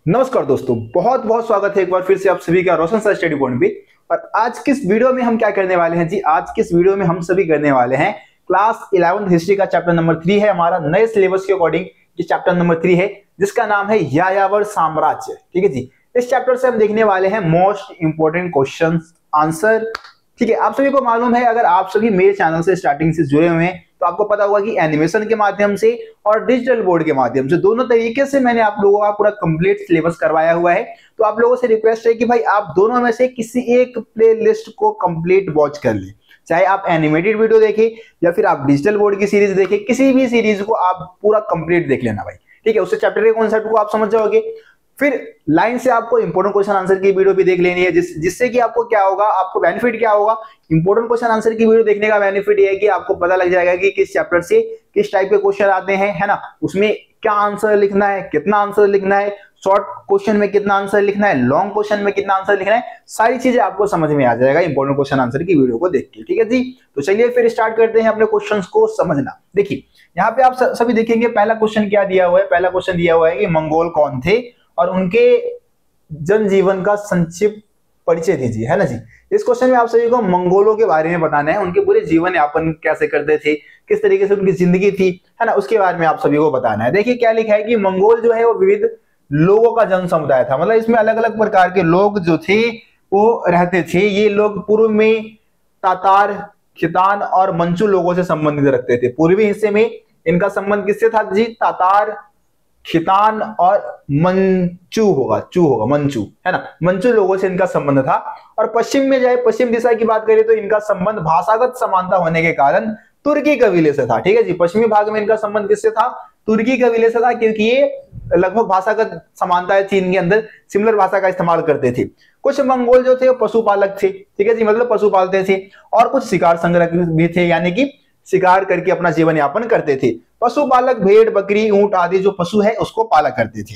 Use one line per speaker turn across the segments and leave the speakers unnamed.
नमस्कार दोस्तों, बहुत बहुत स्वागत है एक बार फिर से आप सभी का रोशन सर स्टडी पॉइंट पे। और आज किस वीडियो में हम क्या करने वाले हैं जी? आज किस वीडियो में हम सभी करने वाले हैं क्लास 11th हिस्ट्री का चैप्टर नंबर 3 है। हमारा नए सिलेबस के अकॉर्डिंग ये चैप्टर नंबर 3 है, जिसका नाम है यायावर साम्राज्य। ठीक है जी, इस चैप्टर से हम देखने वाले हैं मोस्ट इंपोर्टेंट क्वेश्चन आंसर। ठीक है, आप सभी को मालूम है, अगर आप सभी मेरे चैनल से स्टार्टिंग से जुड़े हुए हैं तो आपको पता होगा कि एनिमेशन के माध्यम से और डिजिटल बोर्ड के माध्यम से दोनों तरीके से मैंने आप लोगों का पूरा कंप्लीट सिलेबस करवाया हुआ है। तो आप लोगों से रिक्वेस्ट है कि भाई आप दोनों में से किसी एक प्लेलिस्ट को कंप्लीट वॉच कर लें, चाहे आप एनिमेटेड वीडियो देखें या फिर आप डिजिटल बोर्ड की सीरीज देखें, किसी भी सीरीज को आप पूरा कंप्लीट देख लेना भाई। ठीक है, उससे चैप्टर के कॉन्सेप्ट को आप समझ जाओगे। फिर लाइन से आपको इंपोर्टेंट क्वेश्चन आंसर की वीडियो भी देख लेनी है, जिससे कि आपको क्या होगा, आपको बेनिफिट क्या होगा। इंपोर्टेंट क्वेश्चन आंसर की वीडियो देखने का बेनिफिट ये है कि आपको पता लग जाएगा कि किस चैप्टर से किस टाइप के क्वेश्चन आते हैं, है ना। उसमें क्या आंसर लिखना है, कितना आंसर लिखना है, शॉर्ट क्वेश्चन में कितना आंसर लिखना है, लॉन्ग क्वेश्चन में कितना आंसर लिखना है, सारी चीजें आपको समझ में आ जाएगा इंपोर्टेंट क्वेश्चन आंसर की वीडियो को देख के। ठीक है जी, तो चलिए फिर स्टार्ट करते हैं अपने क्वेश्चंस को समझना। देखिए यहाँ पे आप सभी देखेंगे पहला क्वेश्चन क्या दिया हुआ है। पहला क्वेश्चन दिया हुआ है कि मंगोल कौन थे और उनके जनजीवन का संक्षिप्त परिचय दीजिए, है ना जी। इस क्वेश्चन में आप सभी को मंगोलों के बारे में बताना है, उनके पूरे जीवन यापन कैसे करते थे, किस तरीके से उनकी जिंदगी थी, है ना, उसके बारे में आप सभी को बताना है। देखिए क्या लिखा है कि मंगोल जो है वो विविध लोगों का जन समुदाय था, मतलब इसमें अलग अलग प्रकार के लोग जो थे वो रहते थे। ये लोग पूर्व में तातार, खितान और मंचू लोगों से संबंधित रखते थे। पूर्वी हिस्से में इनका संबंध किससे था जी? तातार, खितान और मंचू, है ना, मंचू लोगों से इनका संबंध था। और पश्चिम में जाए, पश्चिम दिशा की बात करें तो इनका संबंध भाषागत समानता होने के कारण तुर्की कबीले से था। ठीक है जी, पश्चिमी भाग में इनका संबंध किससे था? तुर्की कबीले से था, क्योंकि ये लगभग भाषागत समानताएं थी इनके अंदर, सिमिलर भाषा का इस्तेमाल करते थे। कुछ मंगोल जो थे वो पशुपालक थे, ठीक है जी, मतलब पशु पालते थे। और कुछ शिकार संग्रह भी थे, यानी कि शिकार करके अपना जीवन यापन करते थे। पशुपालक भेड़, बकरी, ऊंट आदि जो पशु है उसको पाला करते थे।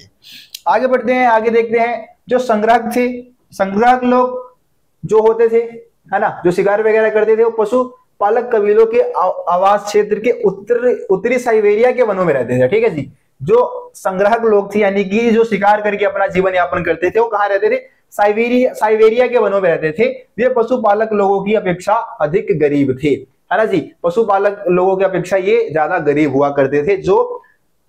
आगे बढ़ते हैं, आगे देखते हैं जो संग्राहक थे। संग्राहक लोग जो होते थे, है ना, जो शिकार वगैरह करते थे, वो पशु पालक कबीलों के आवास क्षेत्र के उत्तरी साइबेरिया के वनों में रहते थे। ठीक है जी, जो संग्राहक लोग थे यानी कि जो शिकार करके अपना जीवन यापन करते थे, वो कहाँ रहते थे? साइबेरिया के वनों में रहते थे। वे पशुपालक लोगों की अपेक्षा अधिक गरीब थे, है ना जी। पशुपालक लोगों की अपेक्षा ये ज्यादा गरीब हुआ करते थे। जो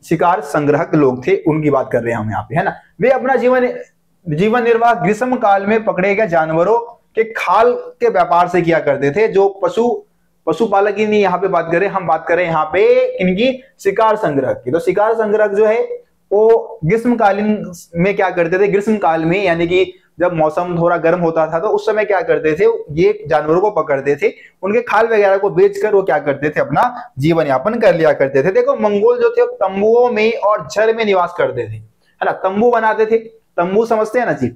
शिकार संग्राहक लोग थे उनकी बात कर रहे हैं हम यहाँ पे, है ना। वे अपना जीवन निर्वाह ग्रीष्म काल में पकड़े गए जानवरों के खाल के व्यापार से किया करते थे। जो पशुपालक ही नहीं यहाँ पे बात करें, हम बात करें यहाँ पे इनकी शिकार संग्रह की। तो शिकार संग्रह जो है वो ग्रीष्मकालीन में क्या करते थे? ग्रीष्म काल में, यानी कि जब मौसम थोड़ा गर्म होता था तो उस समय क्या करते थे? ये जानवरों को पकड़ते थे, उनके खाल वगैरह को बेचकर वो क्या करते थे? अपना जीवन यापन कर लिया करते थे। देखो मंगोल जो थे तंबुओं में और झर में निवास करते थे, है ना। तंबू बनाते थे, तंबू समझते हैं ना जी।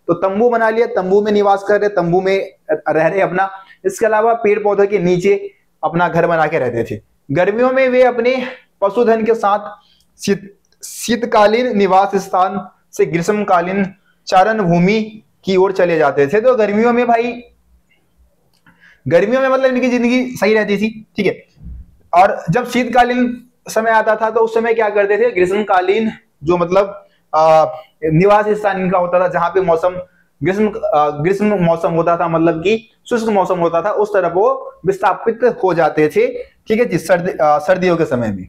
तो तंबू बना लिया, तंबू में निवास कर रहे, तंबू में रह रहे अपना। इसके अलावा पेड़ पौधे के नीचे अपना घर बना के रहते थे। गर्मियों में वे अपने पशुधन के साथ शीतकालीन निवास स्थान से ग्रीष्मकालीन चारण भूमि की ओर चले जाते थे। तो गर्मियों में भाई, गर्मियों में मतलब इनकी जिंदगी सही रहती थी, ठीक है। और जब शीतकालीन समय आता था तो उस समय क्या करते थे? ग्रीष्मकालीन जो मतलब निवास स्थान इनका होता था, जहां पे मौसम ग्रीष्म मौसम होता था, मतलब कि शुष्क मौसम होता था, उस तरफ वो विस्थापित हो जाते थे। ठीक है जी, सर्दियों के समय में।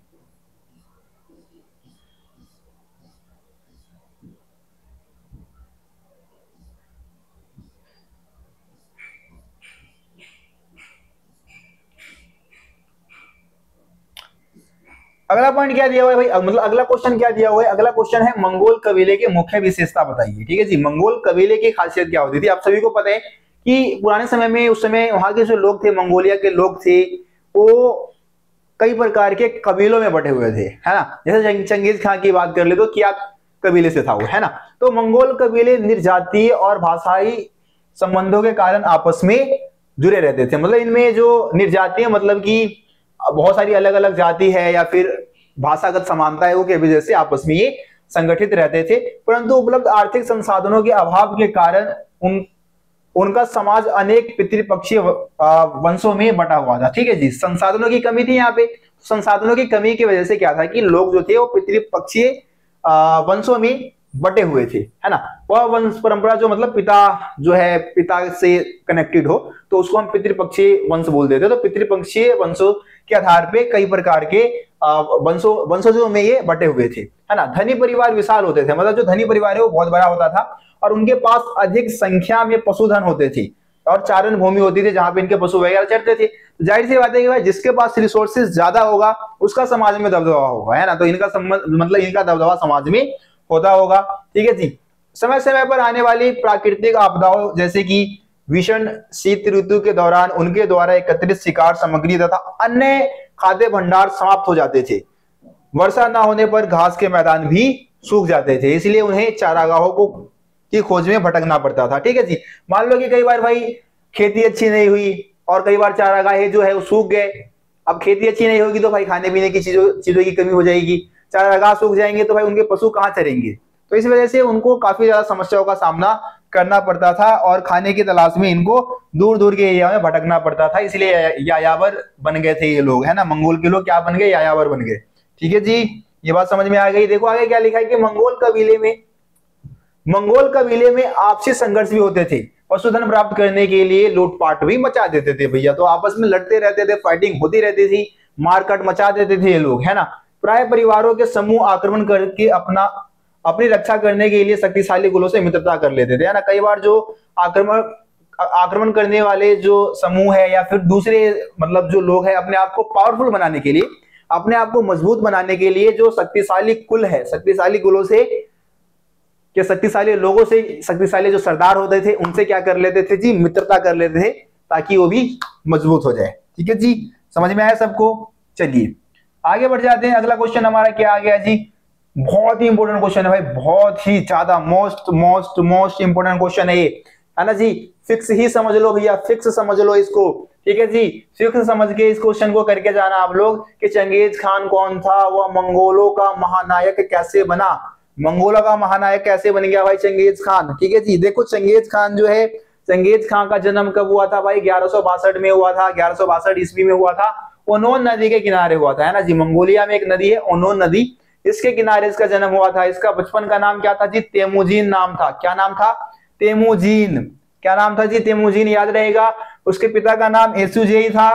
अगला पॉइंट क्या दिया हुआ है भाई, मतलब अगला क्वेश्चन क्या दिया हुआ है? अगला क्वेश्चन है मंगोल कबीले के मुख्य विशेषता बताइए। ठीक है जी, मंगोल कबीले की खासियत क्या होती थी? आप सभी को पता है कि पुराने समय में, उस समय वहां के जो लोग थे, मंगोलिया के लोग थे, वो कई प्रकार के कबीलों में बटे हुए थे, है ना। जैसे चंगेज खान की बात कर ले तो क्या कबीले से था वो, है ना। तो मंगोल कबीले निर्जातीय और भाषाई संबंधों के कारण आपस में जुड़े रहते थे। मतलब इनमें जो निर्जातीय मतलब कि बहुत सारी अलग अलग जाति है या फिर भाषागत समानता है, वो के वजह से आपस में ये संगठित रहते थे। परंतु उपलब्ध आर्थिक संसाधनों के अभाव के कारण उनका समाज अनेक पितृपक्षीय वंशों में बटा हुआ था। ठीक है जी, संसाधनों की कमी थी यहाँ पे। संसाधनों की कमी की वजह से क्या था कि लोग जो थे वो पितृपक्षीय वंशों में बटे हुए थे, है ना। वह वंश परंपरा जो मतलब पिता जो है पिता से कनेक्टेड हो तो उसको हम पितृपक्षीय वंश बोल देते हैं। तो पितृपक्षीय वंशों के आधार पे कई प्रकार के वंशजों में ये बटे हुए थे, है ना। धनी परिवार विशाल होते थे, मतलब जो धनी परिवार है वो बहुत बड़ा होता था और उनके पास अधिक संख्या में पशुधन होते थे और चारण भूमि होती थी जहां पे इनके पशु वगैरह चरते थे। तो जाहिर सी बात है कि भाई जिसके पास रिसोर्सेज ज्यादा होगा उसका समाज में दबदबा होगा, है ना। तो इनका मतलब इनका दबदबा समाज में होता होगा, ठीक है जी। समय समय पर आने वाली प्राकृतिक आपदाओं जैसे कि भीषण शीत ऋतु के दौरान उनके द्वारा एकत्रित शिकार सामग्री तथा अन्य खाद्य भंडार समाप्त हो जाते थे। वर्षा न होने पर घास के मैदान भी सूख जाते थे, इसलिए उन्हें चारागाहों को की खोज में भटकना पड़ता था, ठीक है जी। मान लो कि कई बार भाई खेती अच्छी नहीं हुई और कई बार चारागाह जो है वो सूख गए। अब खेती अच्छी नहीं होगी तो भाई खाने पीने की चीजों की कमी हो जाएगी, चारागाह सूख जाएंगे तो भाई उनके पशु कहाँ चरेंगे। तो इस वजह से उनको काफी ज्यादा समस्याओं का सामना करना पड़ता था और खाने की तलाश में इनको दूर दूर के एरिया में भटकना पड़ता था, इसलिए यायावर बन गए थे ये लोग, है ना। मंगोल के लोग क्या बन गए, यायावर बन गए, ठीक है जी। ये बात समझ में आ गई। देखो आगे क्या लिखा है कि मंगोल कबीले में आपसी संघर्ष भी होते थे, पशुधन प्राप्त करने के लिए लूटपाट भी मचा देते थे भैया। तो आपस में लड़ते रहते थे, फाइटिंग होती रहती थी, मारकाट मचा देते थे ये लोग, है ना। प्राय परिवारों के समूह आक्रमण करके अपनी रक्षा करने के लिए शक्तिशाली कुलों से मित्रता कर लेते थे, है ना। कई बार जो आक्रमण करने वाले जो समूह है या फिर दूसरे मतलब जो लोग हैं अपने आप को पावरफुल बनाने के लिए, अपने आप को मजबूत बनाने के लिए जो शक्तिशाली कुल है, शक्तिशाली कुलों से के शक्तिशाली लोगों से, शक्तिशाली जो सरदार होते थे उनसे क्या कर लेते थे जी, मित्रता कर लेते थे ताकि वो भी मजबूत हो जाए, ठीक है जी। समझ में आया सबको। चलिए आगे बढ़ जाते हैं। अगला क्वेश्चन हमारा क्या आ गया जी, बहुत ही इंपॉर्टेंट क्वेश्चन है भाई, बहुत ही ज्यादा मोस्ट इंपॉर्टेंट क्वेश्चन है ये, है ना जी। फिक्स ही समझ लो भैया, फिक्स समझ लो इसको, ठीक है जी। फिक्स समझ के इस क्वेश्चन को करके जाना आप लोग कि चंगेज खान कौन था, वह मंगोलों का महानायक कैसे बना, मंगोलों का महानायक कैसे बन गया भाई चंगेज खान, ठीक है जी। देखो चंगेज खान जो है, चंगेज खान का जन्म कब हुआ था भाई, 1162 में हुआ था, 1162 ईस्वी में हुआ था। ओनोन नदी के किनारे हुआ था, है ना जी। मंगोलिया में एक नदी है ओनोन नदी, इसके किनारे इसका जन्म हुआ था। इसका बचपन का नाम क्या था जी, तेमुजीन नाम था। क्या नाम था, तेमुजीन। क्या नाम था जी, तेमुजीन, याद रहेगा। उसके पिता का नाम एसुजेई था,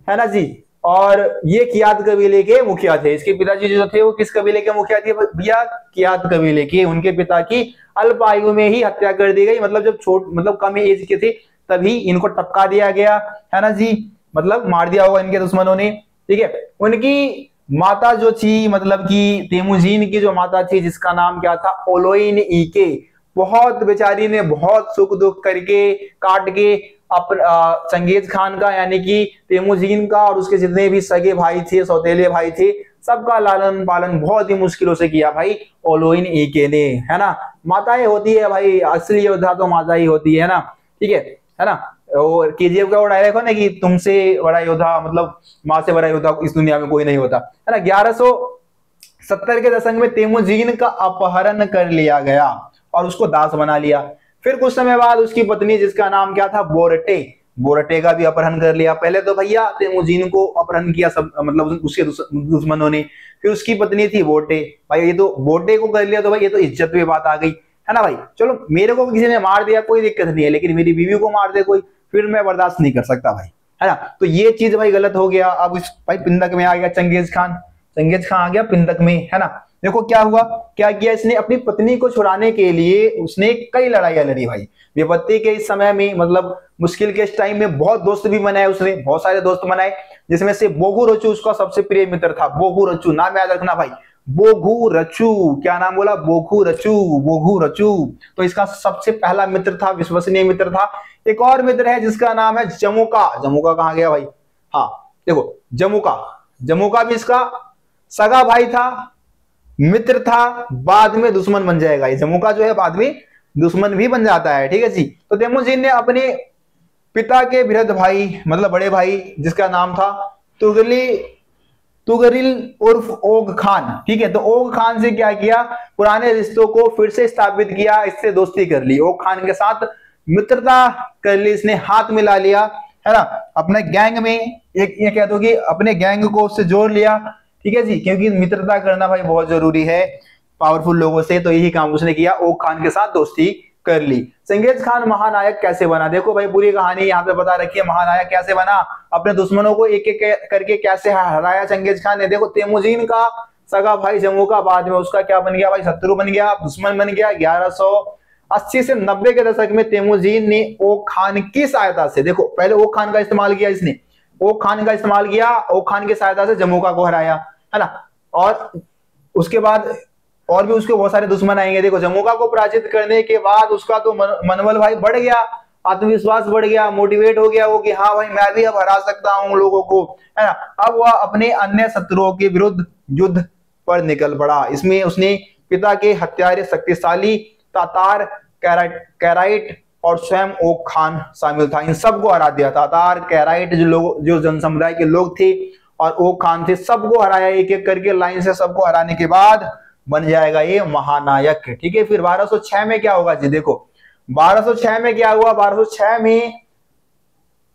है ना जी। और ये कियात कबीले के मुखिया थे। इसके पिताजी जो थे वो किस कबीले के मुखिया थे भैया, कियात कबीले के। उनके पिता की अल्प आयु में ही हत्या कर दी गई, मतलब जब मतलब कम एज के थे तभी इनको टपका दिया गया, है ना जी। मतलब मार दिया होगा इनके दुश्मनों ने, ठीक है। उनकी माता जो थी, मतलब कि तेमुजीन की जो माता थी जिसका नाम क्या था, ओलोइन ईके, बहुत बेचारी ने बहुत सुख दुख करके काट के चंगेज खान का यानी कि तेमुजीन का और उसके जितने भी सगे भाई थे, सौतेले भाई थे, सबका लालन पालन बहुत ही मुश्किलों से किया भाई ओलोइन ईके ने, है ना। माताएं होती है भाई, असली योद्धा तो माता ही होती है ना, ठीक है ना। और केजीएफ का वो डायलॉग है ना कि तुमसे बड़ा योद्धा, मतलब माँ से बड़ा योद्धा इस दुनिया में कोई नहीं होता, है ना। 1170 के दशक में तेमुजीन का अपहरण कर लिया गया और उसको दास बना लिया। फिर कुछ समय बाद उसकी पत्नी जिसका नाम क्या था, बोरटे का भी अपहरण कर लिया। पहले तो भैया तेमुजीन को अपहरण किया सब, मतलब उसके दुश्मनों ने। फिर उसकी पत्नी थी बोटे, भाई ये तो बोटे को कर लिया तो भाई ये तो इज्जत में बात आ गई, है ना भाई। चलो मेरे को किसी ने मार दिया कोई दिक्कत नहीं है, लेकिन मेरी बीवी को मार दे कोई, फिर मैं बर्दाश्त नहीं कर सकता भाई, है ना। तो ये चीज भाई गलत हो गया। अब इस भाई पिंदक में आ गया चंगेज खान आ गया पिंदक में, है ना। देखो क्या हुआ, क्या किया इसने, अपनी पत्नी को छुड़ाने के लिए उसने कई लड़ाइयां लड़ी भाई। विपत्ति के इस समय में, मतलब मुश्किल के इस टाइम में बहुत दोस्त भी बनाए उसने, बहुत सारे दोस्त बनाए, जिसमें से बोगू रचू उसका सबसे प्रिय मित्र था। बोगू रचू नाम याद रखना भाई, बोगू रचू। क्या नाम बोला, बोगू रचू। तो इसका सबसे पहला मित्र था, विश्वसनीय मित्र था। एक और मित्र है जिसका नाम है जमुका कहाँ गया भाई, हाँ देखो जमुका भी इसका सगा भाई था, मित्र था, बाद में दुश्मन बन जाएगा। ये जमुका जो है बाद में दुश्मन भी बन जाता है, ठीक है जी। तो तेमुजीन ने अपने पिता के वृद्ध भाई, मतलब बड़े भाई जिसका नाम था तुगरिल उर्फ ओग खान, ठीक है। तो ओग खान से क्या किया, पुराने रिश्तों को फिर से स्थापित किया, इससे दोस्ती कर ली, ओग खान के साथ मित्रता कर ली इसने, हाथ मिला लिया, है ना। अपने गैंग में एक ये कह दो कि अपने गैंग को उससे जोड़ लिया, ठीक है जी, क्योंकि मित्रता करना भाई बहुत जरूरी है। पावरफुल लोगों से, तो यही काम उसने किया, ओक खान के साथ दोस्ती कर ली। चंगेज खान महानायक कैसे बना, देखो भाई पूरी कहानी यहाँ पे बता रखी है, महानायक कैसे बना, अपने दुश्मनों को एक एक करके कैसे हराया चंगेज खान ने। देखो तेमुजीन का सगा भाई जम्मू का, बाद में उसका क्या बन गया भाई, शत्रु बन गया, दुश्मन बन गया। 1180 से 90 के दशक में तेमुजीन ने ओक खान की सहायता से, देखो पहले ओक खान का इस्तेमाल किया इसने, ओक खान का इस्तेमाल किया, ओक खान की सहायता से जम्मू को हराया, है ना। और उसके बाद और भी उसके बहुत सारे दुश्मन आएंगे। देखो जम्मूका को पराजित करने के बाद उसका तो मनोबल भाई बढ़ गया, आत्मविश्वास बढ़ गया, मोटिवेट हो गया वो कि हाँ भाई मैं भी अब हरा सकता हूँ लोगों को, है ना। अब वह अपने अन्य शत्रुओं के विरुद्ध युद्ध पर निकल पड़ा। इसमें उसने पिता के हत्यारे शक्तिशाली तातार, कैराइट और स्वयं ओक खान शामिल था, इन सबको हरा दिया। तातार, कैराइट जो लोग, जो जन समुदाय के लोग थे, और ओक खान थे, सबको हराया एक एक करके लाइन से। सबको हराने के बाद बन जाएगा ये महानायक, ठीक है। फिर 1206 में क्या होगा जी, देखो 1206 में क्या हुआ, 1206 में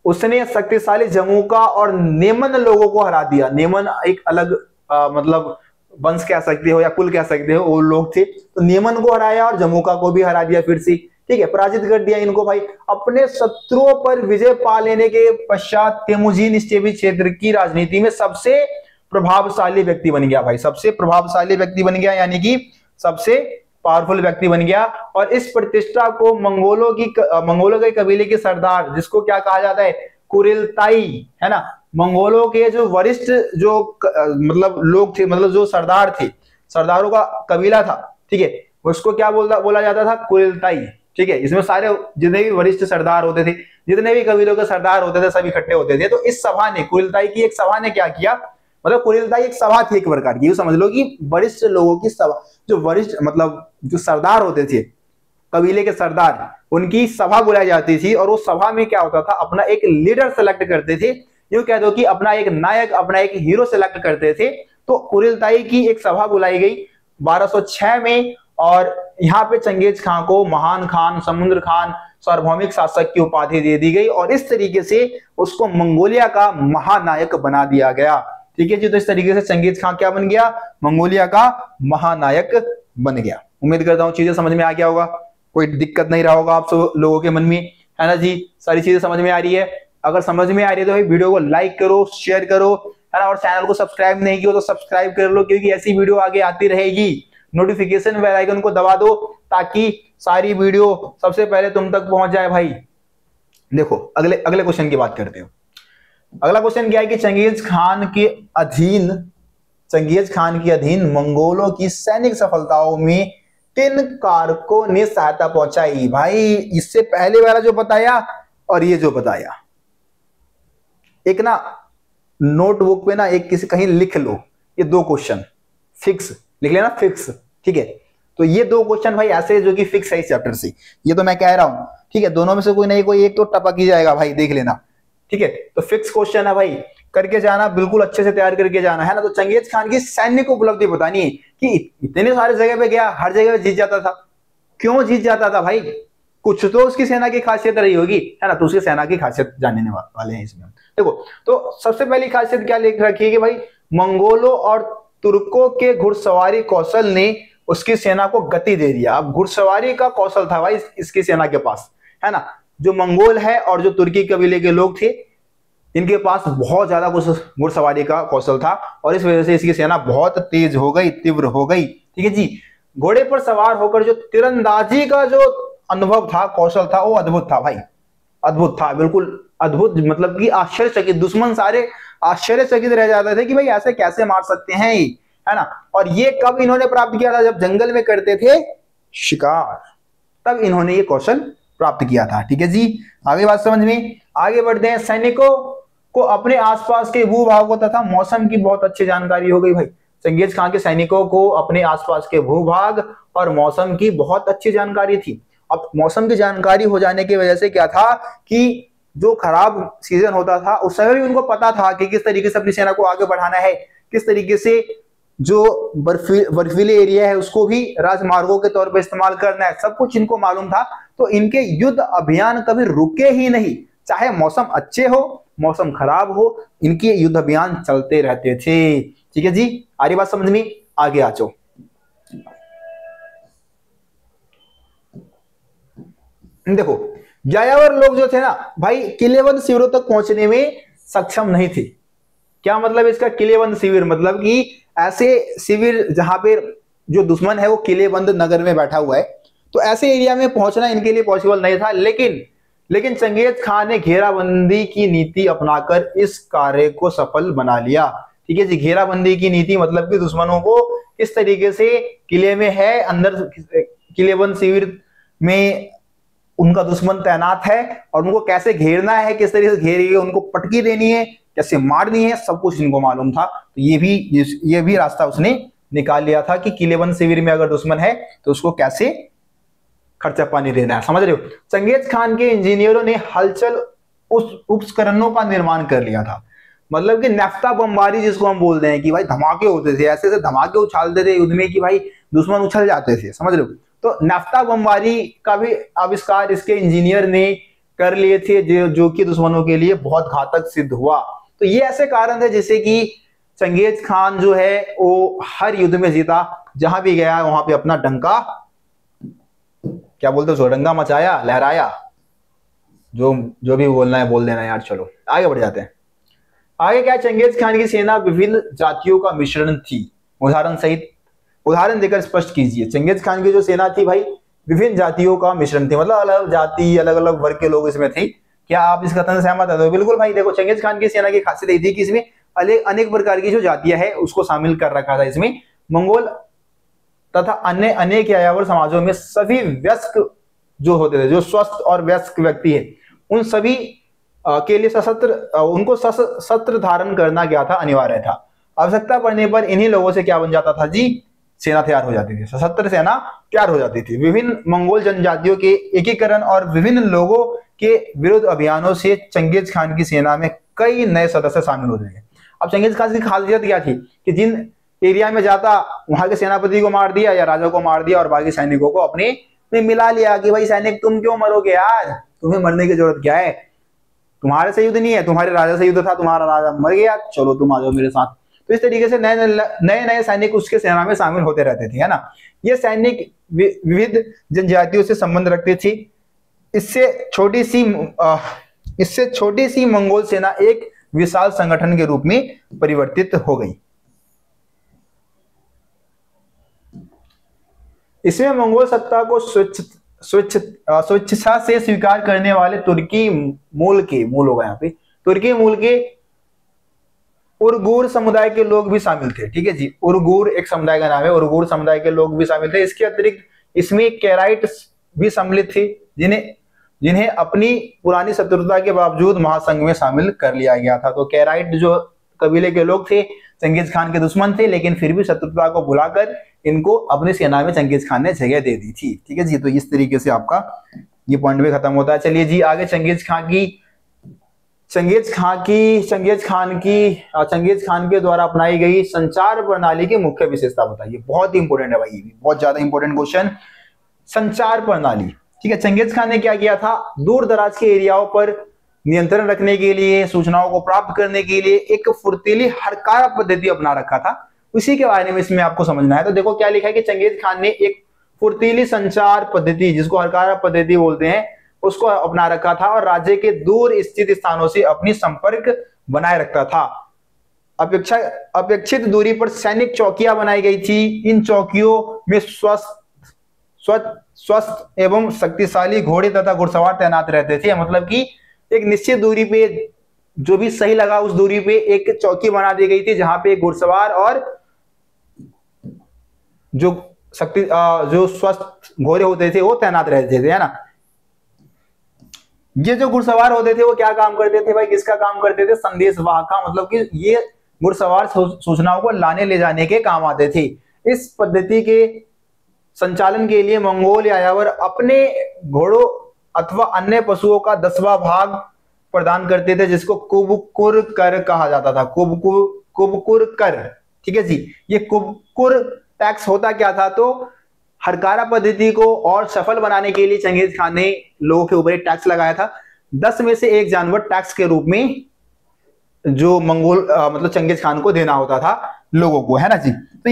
उसने शक्तिशाली जम्मूका और नेमन लोगों को हरा दिया। नेमन एक अलग मतलब वंश कह सकते हो या कुल कह सकते हो, वो लोग थे, तो नेमन को हराया और जम्मूका को भी हरा दिया फिर से, ठीक है, पराजित कर दिया इनको भाई। अपने शत्रुओं पर विजय पा लेने के पश्चात तेमुजीन इस क्षेत्र की राजनीति में सबसे प्रभावशाली व्यक्ति बन गया भाई, सबसे प्रभावशाली व्यक्ति बन गया, यानी कि सबसे पावरफुल व्यक्ति बन गया। और इस प्रतिष्ठा को मंगोलों के कबीले के सरदार, जिसको क्या कहा जाता है, कुरिलताई, है ना, मंगोलों के जो वरिष्ठ जो मतलब लोग थे, मतलब जो सरदार थे, सरदारों का कबीला था, ठीक है, उसको क्या बोला जाता था, कुरिलताई, ठीक है। इसमें सारे जितने भी वरिष्ठ सरदार होते थे, जितने भी कबीलों के सरदार होते थे, सब इकट्ठे होते थे। तो इस सभा ने, कुरिलताई की एक सभा ने क्या किया, मतलब कुरिलताई एक सभा थी एक प्रकार की, समझ लो कि वरिष्ठ लोगों की सभा, जो वरिष्ठ मतलब जो सरदार होते थे, कबीले के सरदार, उनकी सभा बुलाई जाती थी। और उस सभा में क्या होता था, अपना एक लीडर सेलेक्ट करते थे, यूं कह दो कि अपना एक नायक, अपना एक हीरो सेलेक्ट करते थे। तो कुरिलताई की एक सभा बुलाई गई 1206 में, और यहाँ पे चंगेज खान को महान खान, समुद्र खान, सार्वभौमिक शासक की उपाधि दे दी गई, और इस तरीके से उसको मंगोलिया का महानायक बना दिया गया, ठीक है जी। तो इस तरीके से चंगेज खान क्या बन गया, मंगोलिया का महानायक बन गया। उम्मीद करता हूँ चीजें समझ में आ गया होगा, कोई दिक्कत नहीं रहा होगा आप सब लोगों के मन में, है ना जी। सारी चीजें समझ में आ रही है, अगर समझ में आ रही है तो भाई वीडियो को लाइक करो, शेयर करो, है ना, और चैनल को सब्सक्राइब नहीं किया तो सब्सक्राइब कर लो, क्योंकि ऐसी वीडियो आगे आती रहेगी। नोटिफिकेशन बेल आइकन को दबा दो ताकि सारी वीडियो सबसे पहले तुम तक पहुंच जाए भाई। देखो अगले क्वेश्चन की बात करते हो। अगला क्वेश्चन क्या है कि चंगेज खान के अधीन मंगोलों की सैनिक सफलताओं में किन कारकों ने सहायता पहुंचाई। भाई इससे पहले वाला जो बताया और ये जो बताया, एक ना नोटबुक पे ना एक किसी कहीं लिख लो, ये दो क्वेश्चन फिक्स लिख लेना, फिक्स, ठीक है। तो ये दो क्वेश्चन भाई ऐसे जो कि फिक्स है इस चैप्टर से, ये तो मैं कह रहा हूं, ठीक है। दोनों में से कोई नहीं कोई एक तो टपक ही जाएगा भाई, देख लेना, ठीक है। तो फिक्स क्वेश्चन है भाई, करके जाना, बिल्कुल अच्छे से तैयार करके जाना, है ना। तो चंगेज खान की सैनिक उपलब्धि बतानी है कि इतने सारे जगह पे गया, हर जगह पे जीत जाता था। क्यों जीत जाता था भाई, कुछ तो उसकी सेना की खासियत रही होगी, है ना। तो उसकी सेना की खासियत जानने वाले हैं इसमें। देखो तो सबसे पहली खासियत क्या लिख रखी है कि भाई मंगोलों और तुर्कों के घुड़सवारी कौशल ने उसकी सेना को गति दे दिया। अब घुड़सवारी का कौशल था भाई इसकी सेना के पास, है ना। जो मंगोल है और जो तुर्की कबीले के लोग थे, इनके पास बहुत ज्यादा घुड़सवारी का कौशल था, और इस वजह से इसकी सेना बहुत तेज हो गई, तीव्र हो गई, ठीक है जी। घोड़े पर सवार होकर जो तीरंदाजी का जो अनुभव था, कौशल था, वो अद्भुत था भाई, अद्भुत था, बिल्कुल अद्भुत, मतलब कि आश्चर्यचकित, दुश्मन सारे आश्चर्यचकित रह जाते थे कि भाई ऐसे कैसे मार सकते हैं, है ना। और ये कब इन्होंने प्राप्त किया था, जब जंगल में करते थे शिकार, तब इन्होंने ये कौशल प्राप्त किया था, ठीक है जी। आगे बात समझ में, आगे बढ़ते हैं। सैनिकों को अपने आसपास के भूभागों तथा मौसम की बहुत अच्छी जानकारी हो गई भाई। चंगेज खान के सैनिकों को अपने आसपास के भूभाग और मौसम की बहुत अच्छी जानकारी थी। अब मौसम की जानकारी हो जाने की वजह से क्या था कि जो खराब सीजन होता था उस समय भी उनको पता था कि किस तरीके से अपनी सेना को आगे बढ़ाना है, किस तरीके से जो बर्फीले एरिया है उसको भी राजमार्गों के तौर पर इस्तेमाल करना है, सब कुछ इनको मालूम था। तो इनके युद्ध अभियान कभी रुके ही नहीं, चाहे मौसम अच्छे हो, मौसम खराब हो, इनके युद्ध अभियान चलते रहते थे, ठीक है जी। आरी बात समझ में, आगे आ जाओ। देखो यायावर लोग जो थे ना भाई, किलेबंद शिविरों तक पहुंचने में सक्षम नहीं थे। क्या मतलब इसका? किलेबंद शिविर मतलब कि ऐसे शिविर जहां पे जो दुश्मन है वो किलेबंद नगर में बैठा हुआ है, तो ऐसे एरिया में पहुंचना इनके लिए पॉसिबल नहीं था। लेकिन चंगेज खान ने घेराबंदी की नीति अपनाकर इस कार्य को सफल बना लिया। ठीक है जी, घेराबंदी की नीति मतलब कि दुश्मनों को किस तरीके से किले में है, अंदर किलेबंद शिविर में उनका दुश्मन तैनात है और उनको कैसे घेरना है, किस तरीके से घेरिए, उनको पटकी देनी है, कैसे मारनी है, सब कुछ इनको मालूम था। तो ये भी रास्ता उसने निकाल लिया था कि किलेबंद शिविर में अगर दुश्मन है तो उसको कैसे खर्चा पानी देना है। समझ रहे हो? चंगेज खान के इंजीनियरों ने हलचल उस उपकरणों का निर्माण कर लिया था, मतलब कि नफ्ता बमबारी जिसको हम बोलते हैं कि भाई धमाके होते थे, ऐसे ऐसे धमाके उछालते थे युद्ध में कि भाई दुश्मन उछल जाते थे। समझ रहे हो? तो नफ्ता बमबारी का भी आविष्कार इसके इंजीनियर ने कर लिए थे, जो कि दुश्मनों के लिए बहुत घातक सिद्ध हुआ। तो ये ऐसे कारण थे जिससे कि चंगेज खान जो है वो हर युद्ध में जीता, जहां भी गया वहां पे अपना डंका, क्या बोलते हो, डंका मचाया, लहराया, जो भी बोलना है बोल देना यार। चलो आगे बढ़ जाते हैं। आगे क्या, चंगेज खान की सेना विभिन्न जातियों का मिश्रण थी। उदाहरण सहित उदाहरण देकर स्पष्ट कीजिए। चंगेज खान की जो सेना थी भाई विभिन्न जातियों का मिश्रण थी, मतलब अलग जाति, अलग अलग वर्ग के लोग इसमें थे। क्या आप इस कथन से सहमत है? तो बिल्कुल भाई। देखो चंगेज खान की सेना की खासियत यही थी कि इसमें अनेक प्रकार की जो जातियां है उसको शामिल कर रखा था इसमें। मंगोल तथा अन्य अनेक यायावर समाजों में सभी वयस्क जो होते थे, जो स्वस्थ और वयस्क व्यक्ति है, उन सभी के लिए शस्त्र धारण करना क्या था, अनिवार्य था। आवश्यकता पड़ने पर इन्हीं लोगों से क्या बन जाता था जी, सेना तैयार हो जाती थी, सशस्त्र सेना तैयार हो जाती थी। विभिन्न मंगोल जनजातियों के एकीकरण और विभिन्न लोगों के विरुद्ध अभियानों से चंगेज खान की सेना में कई नए सदस्य शामिल होते थे। अब चंगेज खान की खासियत क्या थी कि जिन एरिया में जाता वहां के सेनापति को मार दिया या राजा को मार दिया और बाकी सैनिकों को अपने में मिला लिया कि भाई सैनिक तुम क्यों मरोगे यार, तुम्हें मरने की जरूरत क्या है, तुम्हारे से युद्ध नहीं है, तुम्हारे राजा से युद्ध था, तुम्हारा राजा मर गया, चलो तुम आ जाओ मेरे साथ। तो इस तरीके से नए सैनिक उसके सेना में शामिल होते रहते थे, है ना। ये सैनिक विविध जनजातियों से संबंध रखते थे। इससे छोटी सी मंगोल सेना एक विशाल संगठन के रूप में परिवर्तित हो गई। इसमें मंगोल सत्ता को स्वेच्छा से स्वीकार करने वाले तुर्की मूल के उर्गुर समुदाय के लोग भी शामिल थे। ठीक है जी, उर्गुर एक समुदाय का नाम है, उर्गुर समुदाय के लोग भी शामिल थे। इसके अतिरिक्त इसमें कैराइट भी सम्मिलित थे, जिन्हें अपनी पुरानी शत्रुता के बावजूद महासंघ में शामिल कर लिया गया था। तो कैराइट जो कबीले के लोग थे, चंगेज खान के दुश्मन थे, लेकिन फिर भी शत्रुता को भुलाकर इनको अपनी सेना में चंगेज खान ने जगह दे दी थी। ठीक है जी, तो इस तरीके से आपका ये पॉइंट भी खत्म होता है। चलिए जी आगे, चंगेज खान के द्वारा अपनाई गई संचार प्रणाली की मुख्य विशेषता बताइए। बहुत ही इंपॉर्टेंट है भाई, ये भी बहुत ज्यादा इंपॉर्टेंट क्वेश्चन। संचार प्रणाली, ठीक है, चंगेज खान ने क्या किया था, दूर दराज के एरियाओं पर नियंत्रण रखने के लिए, सूचनाओं को प्राप्त करने के लिए एक फुर्तीली हरकारा पद्धति अपना रखा था। उसी के बारे में इसमें आपको समझना है। तो देखो क्या लिखा है कि चंगेज खान ने एक फुर्तीली संचार पद्धति, जिसको हरकारा पद्धति बोलते हैं, उसको अपना रखा था और राज्य के दूर स्थित स्थानों से अपनी संपर्क बनाए रखता था। अपेक्षित दूरी पर सैनिक चौकियां बनाई गई थी। इन चौकियों में स्वस्थ एवं शक्तिशाली घोड़े तथा घुड़सवार तैनात रहते थे। मतलब कि एक निश्चित दूरी पे, जो भी सही लगा उस दूरी पे एक चौकी बना दी गई थी, जहां पे घुड़सवार और जो स्वस्थ घोड़े होते थे वो तैनात रहते थे, है ना। ये जो घुड़सवार होते थे वो क्या काम करते थे भाई, किसका काम करते थे, संदेशवाहक का। मतलब कि ये घुड़सवार सूचनाओं को लाने ले जाने के काम आते थे। इस पद्धति के संचालन के लिए मंगोल यायावर अपने घोड़ों अथवा अन्य पशुओं का 10वां भाग प्रदान करते थे, जिसको कुबकुर कर कहा जाता था। कुबकुर कर, ठीक है जी। ये कुबकुर टैक्स होता क्या था, तो हरकारा पद्धति को और सफल बनाने के लिए चंगेज खान ने लोगों के ऊपर एक टैक्स लगाया था। 10 में से 1 जानवर टैक्स के रूप में जो मंगोल मतलब चंगेज खान को देना होता था लोगों को, है ना जी। तो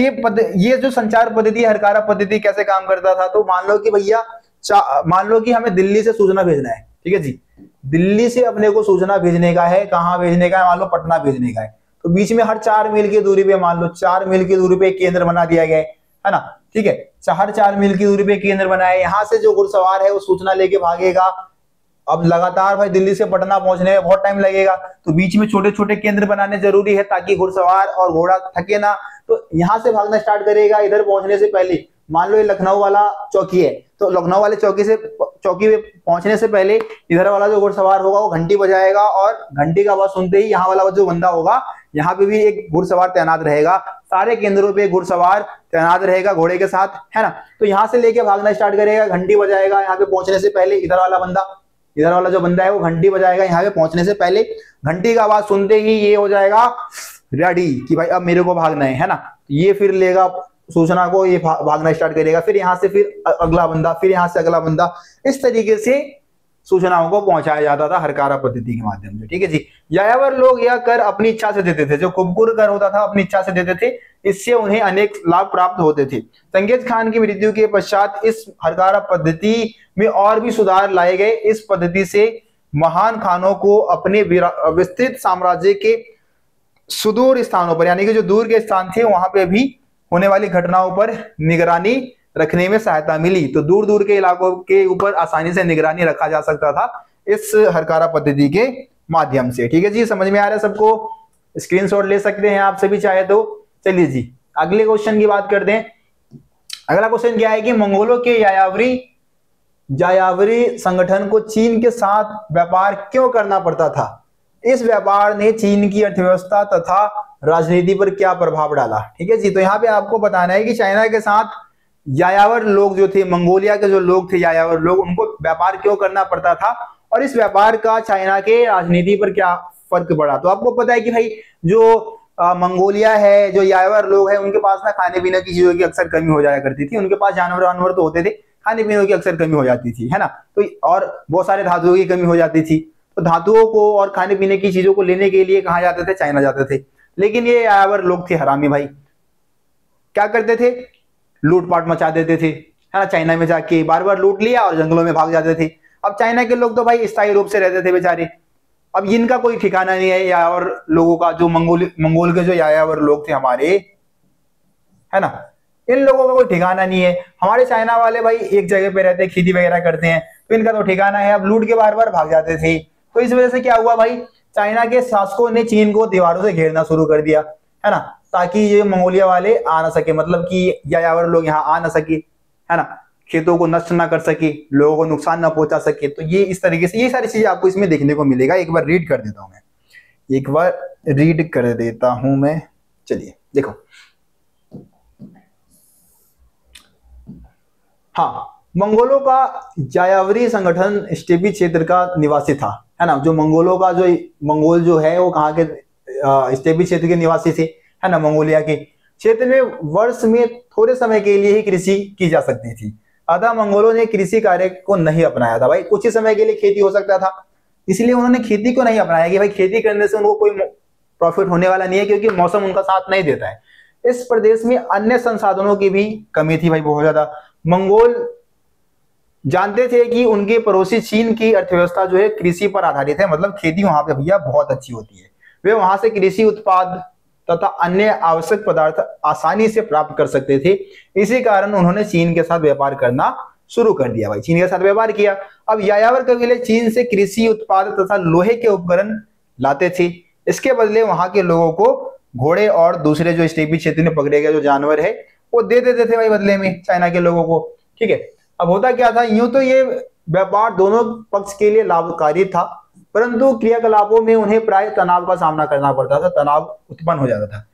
ये जो संचार पद्धति, हरकारा पद्धति कैसे काम करता था, तो मान लो कि भैया मान लो कि हमें दिल्ली से सूचना भेजना है, ठीक है जी, दिल्ली से अपने को सूचना भेजने का है, कहाँ भेजने का है, मान लो पटना भेजने का है, तो बीच में हर 4 मील की दूरी पे, मान लो 4 मील की दूरी पे एक केंद्र बना दिया गया है ना, ठीक है, हर 4 मील की दूरी पे केंद्र बनाया है, यहाँ से जो घुड़सवार है वो सूचना लेके भागेगा। अब लगातार भाई दिल्ली से पटना पहुंचने में बहुत टाइम लगेगा, तो बीच में छोटे छोटे केंद्र बनाने जरूरी है ताकि घुड़सवार और घोड़ा थके ना। तो यहाँ से भागना स्टार्ट करेगा इधर पहुंचने से पहले। मान लो ये लखनऊ वाला चौकी है, तो लखनऊ वाले चौकी पे पहुंचने से पहले इधर वाला जो घुड़सवार होगा वो घंटी बजाएगा, और घंटी का आवाज सुनते ही यहाँ वाला जो बंदा होगा यहाँ पे भी एक घुड़सवार तैनात रहेगा, सारे केंद्रों पे घुड़सवार तैनात रहेगा घोड़े के साथ, है ना। तो यहाँ से लेके भागना स्टार्ट करेगा, घंटी बजाएगा यहाँ पे पहुंचने से पहले, इधर वाला जो बंदा है वो घंटी बजाएगा यहाँ पे पहुंचने से पहले, घंटी का आवाज सुनते ही ये हो जाएगा रेडी कि भाई अब मेरे को भागना है ना। ये फिर लेगा सूचना को, ये भागना स्टार्ट करेगा, फिर यहाँ से फिर अगला बंदा, फिर यहाँ से अगला बंदा, इस तरीके से सूचनाओं को पहुंचाया जाता था हरकारा पद्धति के माध्यम से, ठीक है जी। यायावर लोग यह कर अपनी इच्छा से देते थे, जो कुबकुर कर होता था अपनी इच्छा से देते थे, इससे उन्हें अनेक लाभ प्राप्त होते थे। चंगेज खान की मृत्यु के पश्चात इस हरकारा पद्धति में और भी सुधार लाए गए। इस पद्धति से महान खानों को अपने विस्तृत साम्राज्य के सुदूर स्थानों पर, यानी कि जो दूर के स्थान थे वहां पे भी होने वाली घटनाओं पर निगरानी रखने में सहायता मिली। तो दूर दूर के इलाकों के ऊपर आसानी से निगरानी रखा जा सकता था इस हरकारा पद्धति के माध्यम से, ठीक है जी। समझ में आ रहा है सबको? स्क्रीनशॉट ले सकते हैं आप सभी चाहे तो। चलिए जी अगले क्वेश्चन की बात करते हैं। अगला क्वेश्चन क्या है कि मंगोलों के यायावरी संगठन को चीन के साथ व्यापार क्यों करना पड़ता था? इस व्यापार ने चीन की अर्थव्यवस्था तथा राजनीति पर क्या प्रभाव डाला? ठीक है जी। तो यहाँ पे आपको बताना है कि चाइना के साथ यायावर लोग जो थे, मंगोलिया के जो लोग थे यायावर लोग, उनको व्यापार क्यों करना पड़ता था और इस व्यापार का चाइना के राजनीति पर क्या फर्क पड़ा। तो आपको पता है कि भाई जो मंगोलिया है, जो यायावर लोग हैं, उनके पास ना खाने पीने की चीजों की अक्सर कमी हो जाया करती थी। उनके पास जानवर वानवर तो होते थे, खाने पीने की अक्सर कमी हो जाती थी, है ना। तो और बहुत सारे धातुओं की कमी हो जाती थी। तो धातुओं को और खाने पीने की चीजों को लेने के लिए कहाँ जाते थे? चाइना जाते थे। लेकिन ये यायावर लोग थे हरामी भाई, क्या करते थे? लूटपाट मचा देते थे, है ना। चाइना में जाके बार बार लूट लिया और जंगलों में भाग जाते थे। अब चाइना के लोग तो भाई स्थायी रूप से रहते थे बेचारे। अब इनका कोई ठिकाना नहीं है यायावर लोगों का, जो मंगोल के जो यायावर लोग थे हमारे, है ना, इन लोगों का कोई ठिकाना नहीं है। हमारे चाइना वाले भाई एक जगह पे रहते हैं, खेती वगैरह करते हैं, तो इनका तो ठिकाना है। अब लूट के बार बार भाग जाते थे। तो इस वजह से क्या हुआ भाई, चाइना के शासकों ने चीन को दीवारों से घेरना शुरू कर दिया, है ना, ताकि ये मंगोलिया वाले आ ना सके, मतलब कि यायावर लोग यहाँ आ ना सके, है ना, खेतों को नष्ट ना कर सके, लोगों को नुकसान ना पहुंचा सके। तो ये इस तरीके से ये सारी चीजें आपको इसमें देखने को मिलेगा। एक बार रीड कर देता हूं मैं, एक बार रीड कर देता हूं मैं। चलिए देखो, हाँ, मंगोलों का यायावरी संगठन स्टेपी क्षेत्र का निवासी था, है ना। जो मंगोलों का जो मंगोल जो है वो कहाँ के स्टेपी क्षेत्र के निवासी थे, है ना, मंगोलिया के क्षेत्र में वर्ष में थोड़े समय के लिए ही कृषि की जा सकती थी। अतः मंगोलों ने कृषि कार्य को नहीं अपनाया था। भाई कुछ ही समय के लिए खेती हो सकता था, इसलिए उन्होंने खेती को नहीं अपनाया कि भाई खेती करने से उनको कोई प्रॉफिट होने वाला नहीं है, क्योंकि मौसम उनका साथ नहीं देता है। इस प्रदेश में अन्य संसाधनों की भी कमी थी भाई, बहुत ज्यादा। मंगोल जानते थे कि उनके पड़ोसी चीन की अर्थव्यवस्था जो है कृषि पर आधारित है, मतलब खेती वहां पे भैया बहुत अच्छी होती है। वे वहां से कृषि उत्पाद तथा अन्य आवश्यक पदार्थ आसानी से प्राप्त कर सकते थे। इसी कारण उन्होंने चीन के साथ व्यापार करना शुरू कर दिया भाई, चीन के साथ व्यापार किया। अब यायावर कबीले चीन से कृषि उत्पाद तथा लोहे के उपकरण लाते थे। इसके बदले वहां के लोगों को घोड़े और दूसरे जो स्टेपी क्षेत्र में पकड़े गए जो जानवर है वो दे देते थे भाई बदले में चाइना के लोगों को, ठीक है। अब होता क्या था, यूं तो ये व्यापार दोनों पक्ष के लिए लाभकारी था, परंतु क्रियाकलापों में उन्हें प्राय तनाव का सामना करना पड़ता था, तनाव उत्पन्न हो जाता था।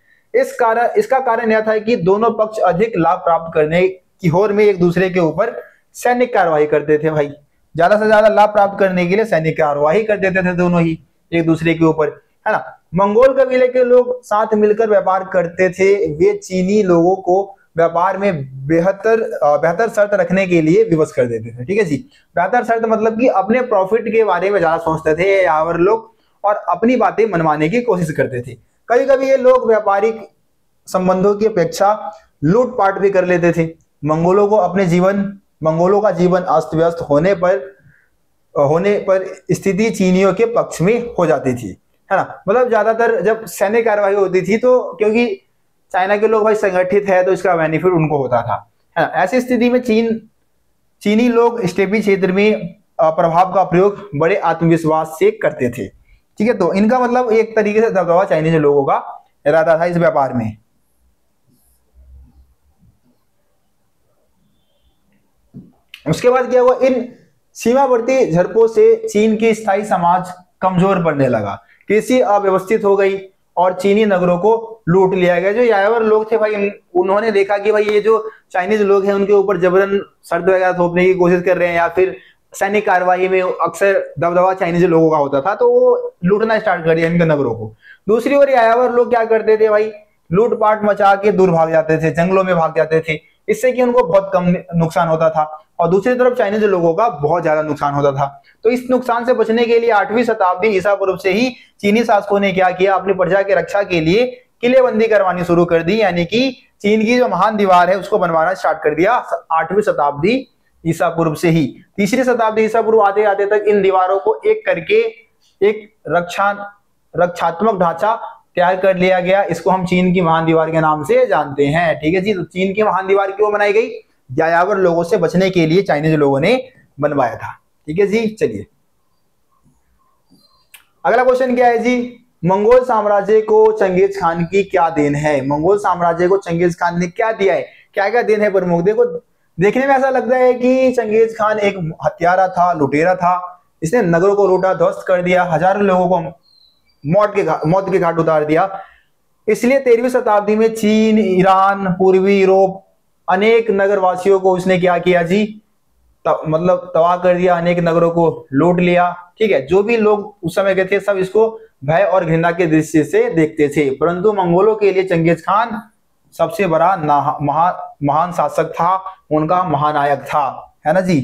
इसका कारण यह था कि दोनों पक्ष अधिक लाभ प्राप्त करने की होड़ में एक दूसरे के ऊपर सैनिक कार्रवाई करते थे भाई। ज्यादा से ज्यादा लाभ प्राप्त करने के लिए सैनिक कार्रवाई कर देते थे दोनों ही एक दूसरे के ऊपर, है ना। मंगोल कबीले के लोग साथ मिलकर व्यापार करते थे। वे चीनी लोगों को व्यापार में बेहतर शर्त रखने के लिए विवश कर देते थे, ठीक है जी। बेहतर शर्त मतलब कि अपने प्रॉफिट के बारे में ज्यादा सोचते थे यायावर लोग और अपनी बातें मनवाने की कोशिश करते थे। कभी कभी ये लोग व्यापारिक संबंधों की अपेक्षा लूटपाट भी कर लेते थे। मंगोलों को अपने जीवन मंगोलों का जीवन अस्त व्यस्त होने पर स्थिति चीनियों के पक्ष में हो जाती थी, है ना। मतलब ज्यादातर जब सैन्य कार्यवाही होती थी तो क्योंकि चाइना के लोग भाई संगठित है तो इसका बेनिफिट उनको होता था, है ना। ऐसी स्थिति में चीनी लोग स्टेपी क्षेत्र में प्रभाव का प्रयोग बड़े आत्मविश्वास से करते थे, ठीक है। तो इनका मतलब एक तरीके से दबदबा चाइनीज लोगों का रहता था इस व्यापार में। उसके बाद क्या हुआ, इन सीमावर्ती झड़पों से चीन की स्थायी समाज कमजोर पड़ने लगा, कृषि अव्यवस्थित हो गई और चीनी नगरों को लूट लिया गया। जो यायावर लोग थे भाई, उन्होंने देखा कि भाई ये जो चाइनीज लोग हैं उनके ऊपर जबरन शर्त वगैरह थोपने की कोशिश कर रहे हैं या फिर सैनिक कार्यवाही में अक्सर दबदबा चाइनीज लोगों का होता था, तो वो लूटना स्टार्ट कर दिया इनके नगरों को। दूसरी ओर यायावर लोग क्या करते थे भाई, लूटपाट मचा के दूर भाग जाते थे, जंगलों में भाग जाते थे, इससे कि उनको बहुत कम नुकसान होता था और दूसरी तरफ चाइनीज लोगों का बहुत ज्यादा नुकसान होता था। तो इस नुकसान से बचने के लिए 8वीं शताब्दी ईसा पूर्व से ही चीनी शासकों ने क्या किया, अपनी प्रजा की रक्षा के लिए किलेबंदी करवानी शुरू कर दी, यानी कि चीन की जो महान दीवार है उसको बनवाना स्टार्ट कर दिया 8वीं शताब्दी ईसा पूर्व से ही। 3री शताब्दी ईसा पूर्व आते आते तक इन दीवारों को एक करके एक रक्षात्मक ढांचा तैयार कर लिया गया। इसको हम चीन की महान दीवार के नाम से जानते हैं, ठीक है जी। तो चीन की महान दीवार क्यों बनाई गई, यायावर लोगों से बचने के लिए चाइनीज लोगों ने बनवाया था, ठीक है जी। चलिए अगला क्वेश्चन क्या है जी, मंगोल साम्राज्य को चंगेज खान की क्या देन है। मंगोल साम्राज्य को चंगेज खान ने क्या दिया है, क्या क्या देन है प्रमुख। देखो देखने में ऐसा लगता है कि चंगेज खान एक हत्यारा था, लुटेरा था, इसने नगरों को लूटा, ध्वस्त कर दिया, हजारों लोगों को मौत के घाट उतार दिया। इसलिए 13वीं शताब्दी में चीन, ईरान, पूर्वी यूरोप अनेक नगरवासियों को उसने क्या किया जी, मतलब तबाह कर दिया, अनेक नगरों को लूट लिया, ठीक है। जो भी लोग उस समय के थे सब इसको भय और घृणा के दृष्टि से देखते थे, परंतु मंगोलों के लिए चंगेज खान सबसे बड़ा महान शासक था, उनका महानायक था, है ना जी।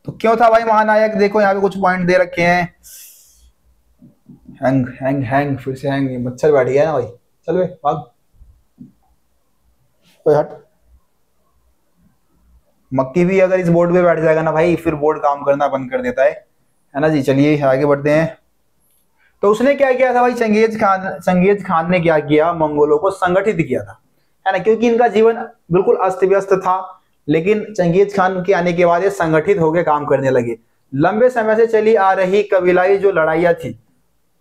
तो क्यों था भाई महानायक, देखो यहाँ पे कुछ पॉइंट दे रखे हैं। हैंग फिर से हैंग, मच्छर बैठ गया ना भाई, चल बे भाग, कोई हट। मक्की भी अगर इस बोर्ड पे बैठ जाएगा ना भाई फिर बोर्ड काम करना बंद कर देता है ना जी। चलिए आगे बढ़ते हैं। तो उसने क्या किया था भाई, चंगेज खान ने क्या किया, मंगोलों को संगठित किया था, है ना। क्योंकि इनका जीवन बिल्कुल अस्त व्यस्त था, लेकिन चंगेज खान के आने के बाद ये संगठित होकर काम करने लगे। लंबे समय से चली आ रही कबीलाई जो लड़ाइयां थी,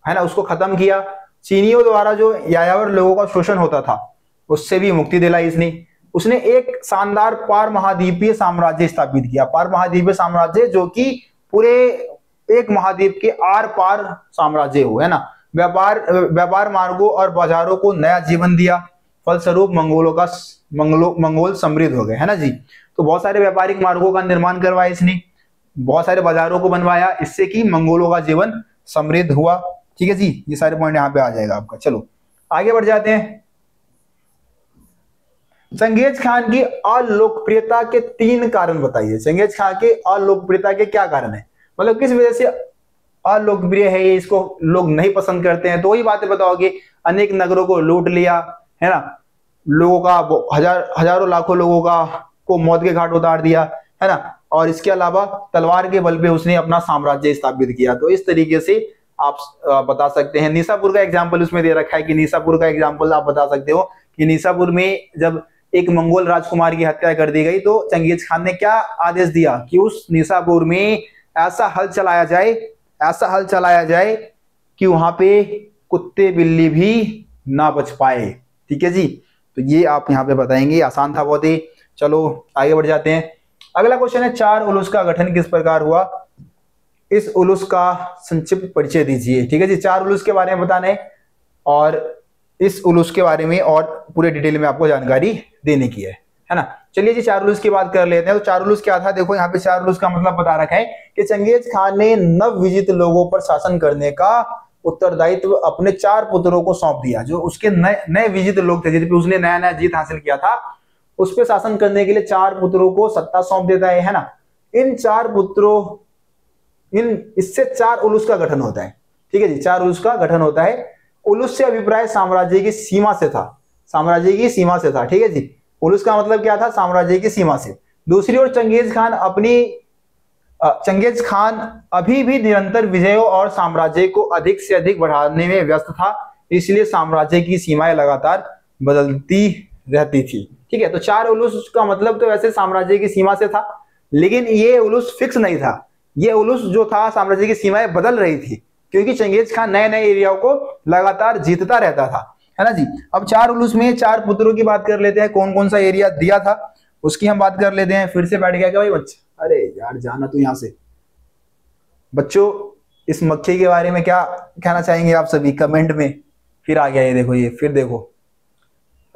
है ना, उसको खत्म किया। चीनियों द्वारा जो यायावर लोगों का शोषण होता था उससे भी मुक्ति दिलाई उसने एक शानदार पार महाद्वीपीय साम्राज्य स्थापित किया। पार महाद्वीपीय साम्राज्य जो कि पूरे एक महाद्वीप के आर पार साम्राज्य हो, है ना। व्यापार मार्गों और बाजारों को नया जीवन दिया, फलस्वरूप मंगोल समृद्ध हो गए, है ना जी। तो बहुत सारे व्यापारिक मार्गों का निर्माण करवाया इसने, बहुत सारे बाजारों को बनवाया, इससे कि मंगोलों का जीवन समृद्ध हुआ, ठीक है जी। ये सारे पॉइंट यहाँ पे आ जाएगा आपका। चलो आगे बढ़ जाते हैं। चंगेज खान की अलोकप्रियता के 3 कारण बताइए। चंगेज खान के अलोकप्रियता के क्या कारण है, मतलब किस वजह से अलोकप्रिय है ये, इसको लोग नहीं पसंद करते हैं। तो वही बातें बताओगे, अनेक नगरों को लूट लिया, है ना, लोगों का हजारों लाखों लोगों को मौत के घाट उतार दिया, है ना, और इसके अलावा तलवार के बल पे उसने अपना साम्राज्य स्थापित किया। तो इस तरीके से आप बता सकते हैं। निसापुर का एग्जाम्पल उसमें दे रखा है कि निसापुर का एग्जाम्पल आप बता सकते हो कि निसापुर में जब एक मंगोल राजकुमार की हत्या कर दी गई तो चंगेज खान ने क्या आदेश दिया कि उस निसापुर में ऐसा हल चलाया जाए कि वहां पे कुत्ते बिल्ली भी ना बच पाए, ठीक है जी। तो ये आप यहाँ पे बताएंगे, आसान था बहुत ही। चलो आगे बढ़ जाते हैं। अगला क्वेश्चन है, 4 उलूस का गठन किस प्रकार हुआ, इस उलूस का संक्षिप्त परिचय दीजिए, ठीक है जी। 4 उलूस के बारे में बताना है और इस उलूस के बारे में और पूरे डिटेल में आपको जानकारी देने की है ना। चलिए जी 4 उलूस की बात कर लेते हैं। तो 4 उलूस क्या था, देखो यहाँ पे 4 उलूस का मतलब बता रखा है कि चंगेज खान ने नव विजित लोगों पर शासन करने का उत्तरदायित्व अपने 4 पुत्रों को सौंप दिया। जो उसके नए विजित लोग थे, जिस पे उसने नया जीत हासिल किया था, उस पर शासन करने के लिए 4 पुत्रों को सत्ता सौंप देता है ना। इन 4 पुत्रों इससे 4 उलूस का गठन होता है, ठीक है जी। 4 उलूस का गठन होता है। उलूस से अभिप्राय साम्राज्य की सीमा से था, ठीक है जी। उलुस का मतलब क्या था, साम्राज्य की सीमा से। दूसरी ओर चंगेज खान अभी भी निरंतर विजयों और साम्राज्य को अधिक से अधिक बढ़ाने में व्यस्त था, इसलिए साम्राज्य की सीमाएं लगातार बदलती रहती थी। ठीक है, तो 4 उलुस का मतलब तो वैसे साम्राज्य की सीमा से था, लेकिन ये उलुस फिक्स नहीं था। ये उलुस जो था साम्राज्य की सीमाएं बदल रही थी, क्योंकि चंगेज खान नए नए एरियाओं को लगातार जीतता रहता था, है ना जी। अब 4 उलुस में 4 पुत्रों की बात कर लेते हैं, कौन कौन सा एरिया दिया था उसकी हम बात कर लेते हैं। फिर से बैठ गया क्या भाई बच्चा, अरे यार जाना तू यहां से। बच्चों इस मक्खी के बारे में क्या कहना चाहेंगे आप सभी कमेंट में। फिर आ गया ये देखो, ये फिर देखो,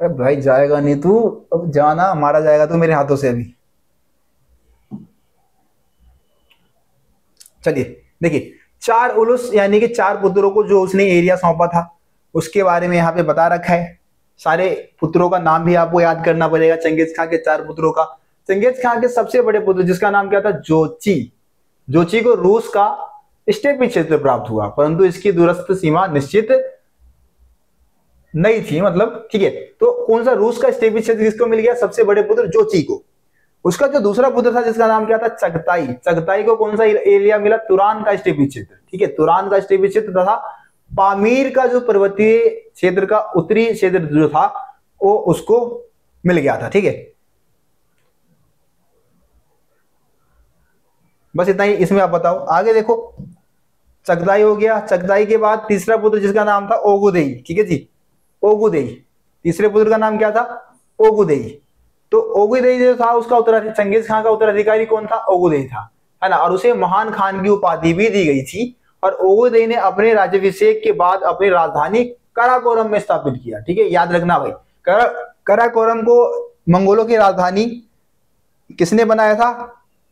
अरे भाई जाएगा नहीं तू, अब जाना, मारा जाएगा तू मेरे हाथों से अभी। चलिए देखिए, 4 उलुस यानी कि 4 पुत्रों को जो उसने एरिया सौंपा था उसके बारे में यहाँ पे बता रखा है। सारे पुत्रों का नाम भी आपको याद करना पड़ेगा। चंगेज खान के 4 पुत्रों का, चंगेज खान के सबसे बड़े पुत्र जिसका नाम क्या था, जोची। जोची को रूस का स्टेपी क्षेत्र प्राप्त हुआ, परंतु इसकी दूरस्थ सीमा निश्चित नहीं थी, मतलब ठीक है। तो कौन सा रूस का स्टेपी क्षेत्र किसको मिल गया, सबसे बड़े पुत्र जोची को। उसका जो दूसरा पुत्र था जिसका नाम क्या था, चगताई। चगताई को कौन सा एरिया मिला, तुरान का स्टेपी क्षेत्र। ठीक है, तुरान का स्टेपी क्षेत्र तथा पामीर का जो पर्वतीय क्षेत्र का उत्तरी क्षेत्र जो था वो उसको मिल गया था। ठीक है, बस इतना ही इसमें आप बताओ। आगे देखो, चगताई हो गया। चगताई के बाद तीसरा पुत्र जिसका नाम था ओगुदेई। ठीक है जी, ओगुदेई। तीसरे पुत्र का नाम क्या था, ओगुदेई। तो ओगुदेई जो था उसका उत्तराधिकारी, चंगेज खान का उत्तराधिकारी कौन था, ओगुदेई था, है ना। और उसे महान खान की उपाधि भी दी गई थी। और ओगुदेई ने अपने राज्याभिषेक के बाद अपनी राजधानी काराकोरम में स्थापित किया। ठीक है, याद रखना भाई, काराकोरम को मंगोलों की राजधानी किसने बनाया था,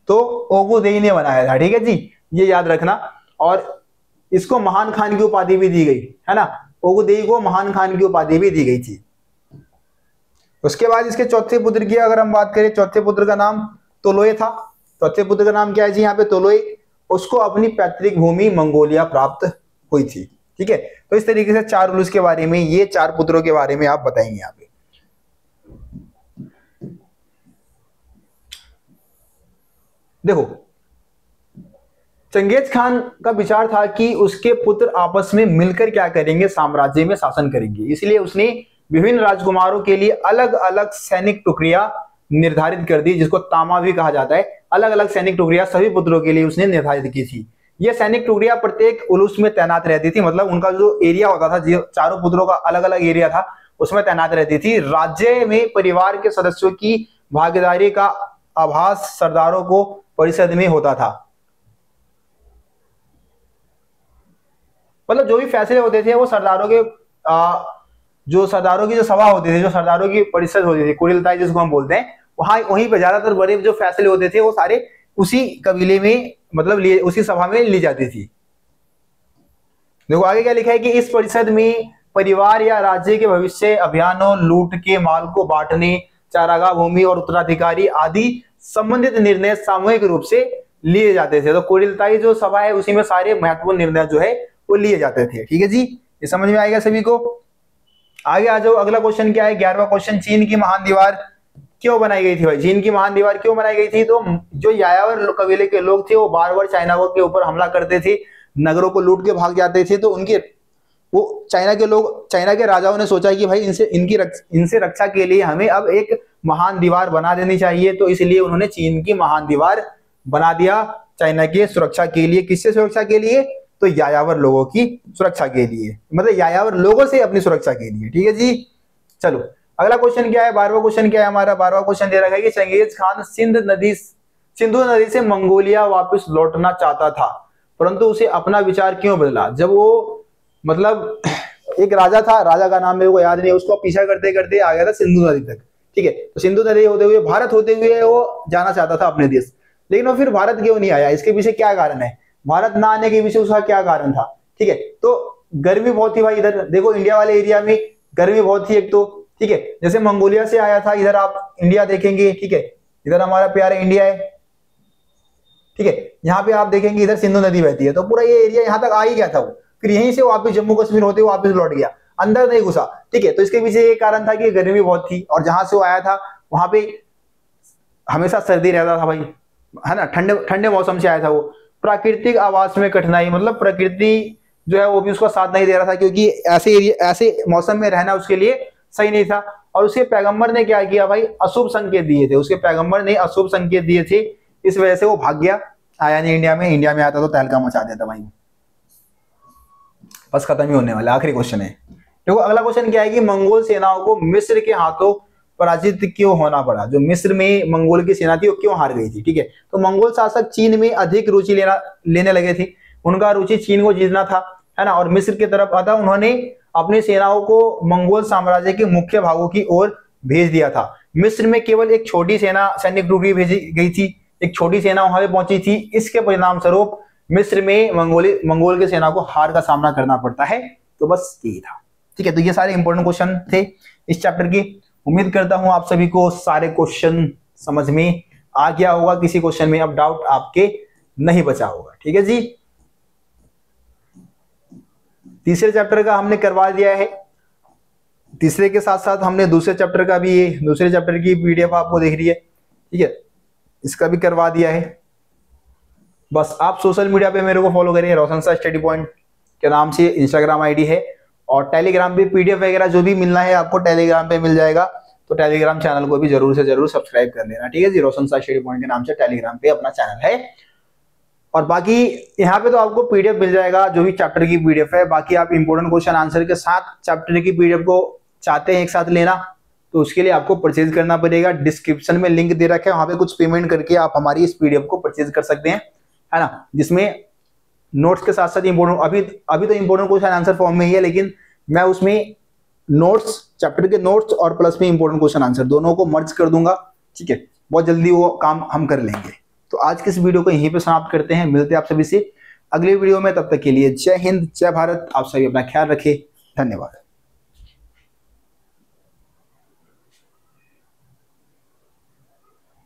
तो ओगुदेई ने बनाया था। ठीक है जी, ये याद रखना। और इसको महान खान की उपाधि भी दी गई, है ना। ओगुदेई को महान खान की उपाधि भी दी गई थी। उसके बाद इसके चौथे पुत्र की अगर हम बात करें, चौथे पुत्र का नाम तोलोय था। चौथे पुत्र का नाम क्या है जी यहाँ पे, तोलोय। उसको अपनी पैतृक भूमि मंगोलिया प्राप्त हुई थी। ठीक है, तो इस तरीके से 4 उलुस के बारे में, ये 4 पुत्रों के बारे में आप बताएंगे यहाँ पे। देखो, चंगेज खान का विचार था कि उसके पुत्र आपस में मिलकर क्या करेंगे, साम्राज्य में शासन करेंगे। इसलिए उसने विभिन्न राजकुमारों के लिए अलग अलग सैनिक टुकड़ियां निर्धारित कर दी, जिसको तामा भी कहा जाता है। अलग अलग सैनिक टुकड़ियां सभी पुत्रों के लिए उसने निर्धारित की थी। ये सैनिक टुकड़ियां प्रत्येक उलुस में तैनात रहती थी, मतलब उनका जो एरिया होता था, जो चारों पुत्रों का अलग अलग एरिया था, उसमें तैनात रहती थी। राज्य में परिवार के सदस्यों की भागीदारी का आभास सरदारों को परिषद में होता था। मतलब जो भी फैसले होते थे वो सरदारों के जो सरदारों की जो सभा होती थी, जो सरदारों की परिषद होती थी, कुरिलताई जिसको हम बोलते हैं, वहीं पे ज्यादातर बड़े जो फैसले होते थे वो सारे उसी कबीले में, मतलब उसी सभा में ली जाती थी। देखो आगे क्या लिखा है कि इस परिषद में परिवार या राज्य के भविष्य, अभियानों, लूट के माल को बांटने, चारागाह भूमि और उत्तराधिकारी आदि संबंधित निर्णय सामूहिक रूप से लिए जाते थे। तो कुरिलताई जो सभा है उसी में सारे महत्वपूर्ण निर्णय जो है वो लिए जाते थे। ठीक है जी, ये समझ में आएगा सभी को। आगे आ जाओ, अगला क्वेश्चन क्या है, 11वां क्वेश्चन। चीन की महान दीवार क्यों बनाई गई थी भाई, चीन की महान दीवार क्यों बनाई गई थी? तो जो यायावर कबीले के लोग थे वो बार बार चाइना के ऊपर हमला करते थे, नगरों को लूट के भाग जाते थे। तो उनके वो चाइना के लोग, चाइना के राजाओं ने सोचा कि भाई इनसे रक्षा के लिए हमें अब एक महान दीवार बना देनी चाहिए। तो इसलिए उन्होंने चीन की महान दीवार बना दिया चाइना के सुरक्षा के लिए। किससे सुरक्षा के लिए? तो यायावर लोगों की सुरक्षा के लिए, मतलब यायावर लोगों से अपनी सुरक्षा के लिए। ठीक है जी, चलो अगला क्वेश्चन क्या है, 12वां क्वेश्चन क्या है हमारा। 12वां क्वेश्चन दे रखा है कि चंगेज खान सिंधु नदी से मंगोलिया वापस लौटना चाहता था, परंतु उसे अपना विचार क्यों बदला? जब वो, मतलब एक राजा था, राजा का नाम मेरे को याद नहीं, उसको पीछा करते करते आ गया था सिंधु नदी तक। ठीक है, तो सिंधु नदी होते हुए, भारत होते हुए वो जाना चाहता था अपने देश, लेकिन वो फिर भारत क्यों नहीं आया? इसके पीछे क्या कारण है? भारत ना आने के पीछे उसका क्या कारण था? ठीक है, तो गर्मी बहुत थी भाई इधर, देखो इंडिया वाले एरिया में गर्मी बहुत थी एक तो। ठीक है, जैसे मंगोलिया से आया था, इधर आप इंडिया देखेंगे, ठीक है, इधर हमारा प्यारा इंडिया है, ठीक है, यहाँ पे आप देखेंगे इधर सिंधु नदी बहती है, तो पूरा ये एरिया यहाँ तक आ ही गया था वो। फिर यहीं से वापस जम्मू कश्मीर होते हुए वापस लौट गया, अंदर नहीं घुसा। ठीक है, तो इसके पीछे ये कारण था कि गर्मी बहुत थी, और जहां से वो आया था वहां पे हमेशा सर्दी रहता था भाई, है ना, ठंडे ठंडे मौसम से आया था वो। प्राकृतिक आवास में कठिनाई, मतलब प्रकृति जो है वो भी उसका साथ नहीं दे रहा था, क्योंकि ऐसे एरिया ऐसे मौसम में रहना उसके लिए सही नहीं था। और उसके पैगंबर ने क्या किया भाई, अशुभ संकेत दिए थे, उसके पैगंबर ने अशुभ संकेत दिए थे, इस वजह से वो भाग गया, आया नहीं इंडिया में। इंडिया में आता तो तहलका मचा देता भाई। बस खत्म ही होने वाला, आखिरी क्वेश्चन है। देखो अगला क्वेश्चन क्या है कि मंगोल सेनाओं को मिस्र के हाथों पराजित क्यों होना पड़ा। जो मिस्र में मंगोल की सेना थी वो क्यों हार गई थी, ठीक है। तो मंगोल शासक चीन में अधिक रुचि लेने लगे थे, उनका रुचि चीन को जीतना था, है ना, और मिस्र की तरफ आता उन्होंने अपनी सेनाओं को मंगोल साम्राज्य के मुख्य भागों की ओर भेज दिया था। मिस्र में केवल एक छोटी सेना सैनिक टुकड़ी भेजी गई थी, एक छोटी सेना वहां पे पहुंची थी। इसके परिणाम स्वरूप मिस्र में मंगोल की सेना को हार का सामना करना पड़ता है। तो बस यही था, ठीक है। तो ये सारे इंपॉर्टेंट क्वेश्चन थे इस चैप्टर की। उम्मीद करता हूं आप सभी को सारे क्वेश्चन समझ में आ गया होगा, किसी क्वेश्चन में अब डाउट आपके नहीं बचा होगा, ठीक है जी। तीसरे चैप्टर का हमने करवा दिया है, तीसरे के साथ साथ हमने दूसरे चैप्टर का भी, दूसरे चैप्टर की पीडीएफ आपको दिख रही है, ठीक है, इसका भी करवा दिया है। बस आप सोशल मीडिया पे मेरे को फॉलो करिए, रोशन सा स्टडी पॉइंट के नाम से इंस्टाग्राम आईडी है, और टेलीग्राम पे पीडीएफ वगैरह जो भी मिलना है आपको टेलीग्राम पे मिल जाएगा। तो टेलीग्राम चैनल को भी जरूर से जरूर सब्सक्राइब कर लेना, ठीक है जी। रोशन सा स्टडी पॉइंट के नाम से टेलीग्राम पे अपना चैनल है। और बाकी यहाँ पे तो आपको पीडीएफ मिल जाएगा, जो भी चैप्टर की पीडीएफ है। बाकी आप इंपोर्टेंट क्वेश्चन आंसर के साथ चैप्टर की पीडीएफ को चाहते हैं एक साथ लेना, तो उसके लिए आपको परचेज करना पड़ेगा। डिस्क्रिप्शन में लिंक दे रखा है, वहां पे कुछ पेमेंट करके आप हमारी इस पीडीएफ को परचेज कर सकते हैं, है ना, जिसमें नोट्स के साथ साथ इंपोर्टेंट, अभी तो इंपोर्टेंट क्वेश्चन आंसर फॉर्म में ही है, लेकिन मैं उसमें नोट्स, चैप्टर के नोट्स और प्लस में इंपोर्टेंट क्वेश्चन आंसर दोनों को मर्ज कर दूंगा, ठीक है। बहुत जल्दी वो काम हम कर लेंगे। तो आज के इस वीडियो को यहीं पे समाप्त करते हैं, मिलते हैं आप सभी से अगले वीडियो में। तब तक के लिए जय हिंद, जय भारत। आप सभी अपना ख्याल रखें, धन्यवाद।